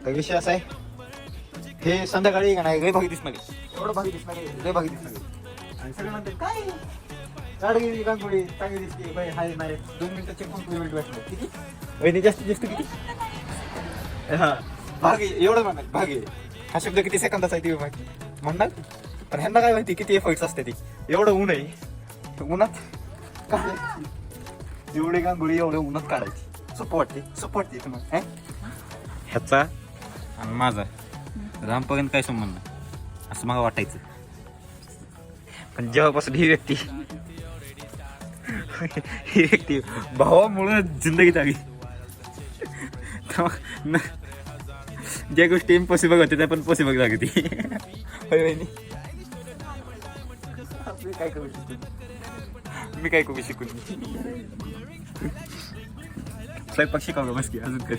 काही विषय असा आहे, हे संध्याकाळी का नाही लय भागी दिसणार आहे, एवढं भागी दिसणार आहे, लय भागी दिसणार आहे. आणि सगळे म्हणतात काय गाडी गांगोळी चांगली दिसते बाई, हाय नाही 2 मिनिटं चेक मिनिट बसणार किती वहिनी जास्तीत जास्त किती हा भागी एवढं म्हणणार भागी. हा शब्द किती सेकंदाचा आहे ते माहिती म्हणणार, पण ह्यांना काय माहिती किती एफर्ट्स असते ती. एवढं ऊन आहे, उन्हात काढायची एवढे गांगोळी एवढं उन्हात काढायची. सोपं वाटते तुम्हाला ह्याचा आणि माझा रामपर्यंत काय संबंध असं मला वाटायचं. पण जेव्हापासून ही व्यक्ती भावामुळे जिंदगीत आली, ज्या गोष्टी इम्पॉसिबल होते त्या पण पॉसिबल लागते. मी काय करू शिकून स्वयंपाक शिकावं बस की अजून काय.